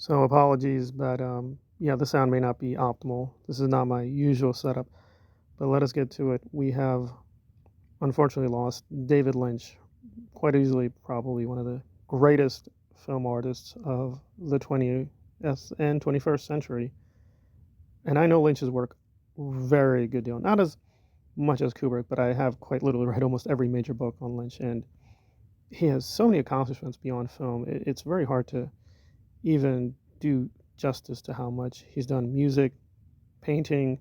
So apologies, but yeah, the sound may not be optimal. This is not my usual setup, but let us get to it. We have unfortunately lost David Lynch, quite easily probably one of the greatest film artists of the 20th and 21st century. And I know Lynch's work very good deal, not as much as Kubrick, but I have quite literally read almost every major book on Lynch, and he has so many accomplishments beyond film. It's very hard to even do justice to how much he's done music, painting,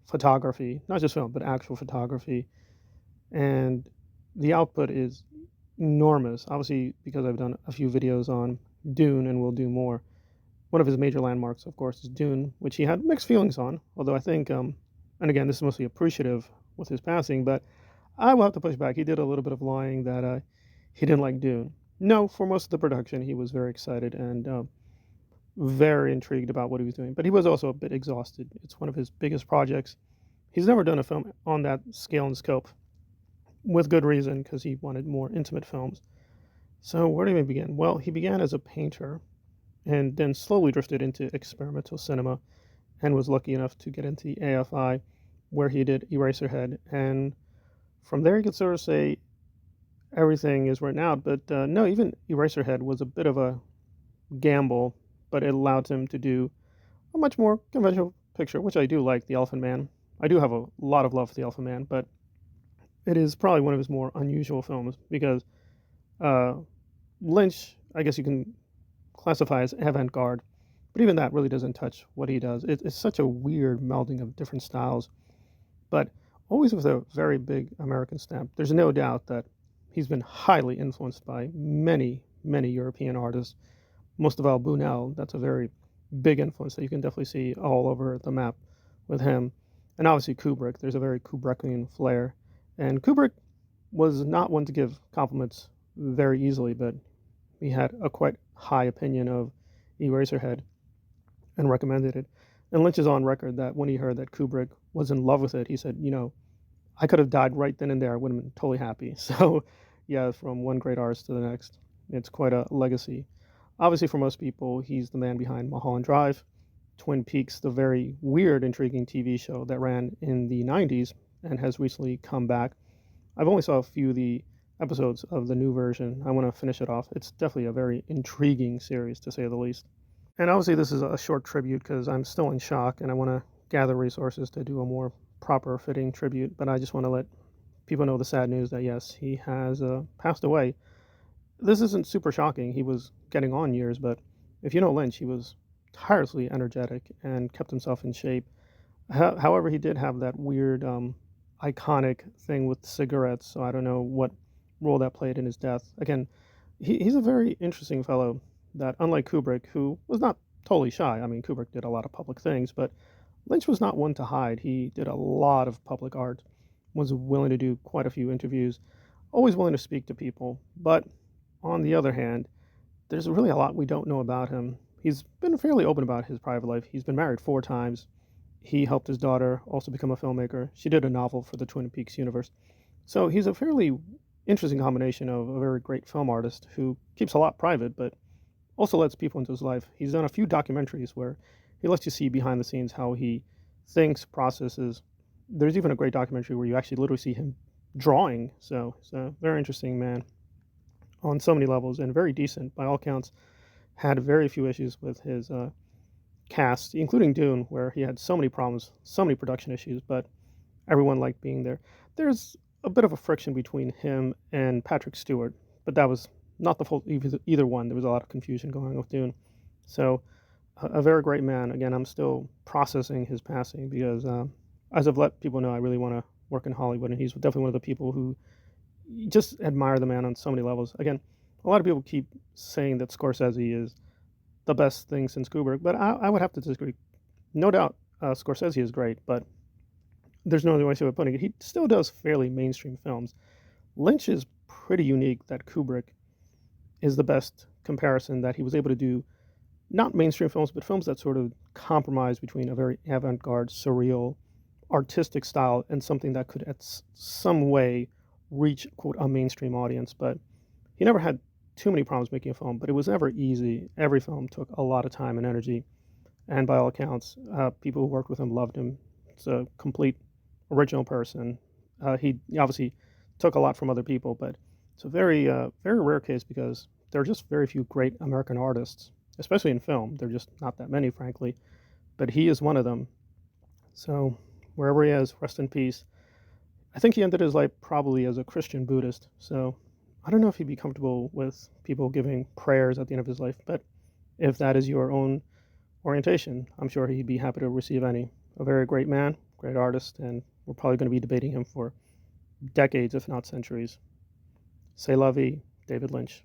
photography, not just film, but actual photography. And the output is enormous. Obviously, because I've done a few videos on Dune and will do more. One of his major landmarks, of course, is Dune, which he had mixed feelings on. Although I think, and again, this is mostly appreciative with his passing, but I will have to push back. He did a little bit of lying that he didn't like Dune. No, for most of the production, he was very excited and very intrigued about what he was doing, but he was also a bit exhausted. It's one of his biggest projects. He's never done a film on that scale and scope, with good reason, because he wanted more intimate films. So, where do we begin? Well, he began as a painter and then slowly drifted into experimental cinema and was lucky enough to get into the AFI, where he did Eraserhead. And from there, you could sort of say everything is written out. But no, even Eraserhead was a bit of a gamble, but it allowed him to do a much more conventional picture, which I do like, The Elephant Man. I do have a lot of love for The Elephant Man, but it is probably one of his more unusual films because uh, Lynch, I guess you can classify as avant-garde, but even that really doesn't touch what he does. It's such a weird melding of different styles, but always with a very big American stamp. There's no doubt that he's been highly influenced by many, many European artists. Most of all, Buñuel, that's a very big influence that you can definitely see all over the map with him. And obviously Kubrick, there's a very Kubrickian flair. And Kubrick was not one to give compliments very easily, but he had a quite high opinion of Eraserhead and recommended it. And Lynch is on record that when he heard that Kubrick was in love with it, he said, I could have died right then and there. I would have been totally happy. So, yeah, from one great artist to the next, it's quite a legacy. Obviously, for most people, he's the man behind Mulholland Drive, Twin Peaks, the very weird, intriguing TV show that ran in the 90s and has recently come back. I've only saw a few of the episodes of the new version. I want to finish it off. It's definitely a very intriguing series, to say the least. And obviously, this is a short tribute because I'm still in shock and I want to gather resources to do a more proper fitting tribute. But I just want to let people know the sad news that yes, he has passed away. This isn't super shocking. He was getting on years, but if you know Lynch, he was tirelessly energetic and kept himself in shape. However, he did have that weird, iconic thing with cigarettes, so I don't know what role that played in his death. Again, he's a very interesting fellow that, unlike Kubrick, who was not totally shy, I mean, Kubrick did a lot of public things, but Lynch was not one to hide. He did a lot of public art, was willing to do quite a few interviews, always willing to speak to people, but on the other hand, there's really a lot we don't know about him. He's been fairly open about his private life. He's been married 4 times. He helped his daughter also become a filmmaker. She did a novel for the Twin Peaks universe. So he's a fairly interesting combination of a very great film artist who keeps a lot private, but also lets people into his life. He's done a few documentaries where he lets you see behind the scenes how he thinks, processes. There's even a great documentary where you actually literally see him drawing. So he's a very interesting man on so many levels and very decent by all counts. Had very few issues with his cast, including Dune, where he had so many problems, so many production issues, but everyone liked being there. There's a bit of a friction between him and Patrick Stewart, but that was not the fault of either one. There was a lot of confusion going on with Dune. So, a very great man. Again, I'm still processing his passing because, as I've let people know, I really want to work in Hollywood, and he's definitely one of the people who just admire the man on so many levels. Again, a lot of people keep saying that Scorsese is the best thing since Kubrick, but I would have to disagree. No doubt, Scorsese is great, but there's no other way of putting it. He still does fairly mainstream films. Lynch is pretty unique that Kubrick is the best comparison that he was able to do, not mainstream films, but films that sort of compromise between a very avant-garde, surreal, artistic style and something that could, at some way, reach quote a mainstream audience. But he never had too many problems making a film, but it was never easy. Every film took a lot of time and energy, and by all accounts, people who worked with him loved him. It's a complete original person. He obviously took a lot from other people, but it's a very rare case because there are just very few great American artists, especially in film. There are just not that many, frankly. But he is one of them. So wherever he is, rest in peace. I think he ended his life probably as a Christian Buddhist. So I don't know if he'd be comfortable with people giving prayers at the end of his life, but if that is your own orientation, I'm sure he'd be happy to receive any. A very great man, great artist, and we're probably going to be debating him for decades, if not centuries. C'est la vie, David Lynch.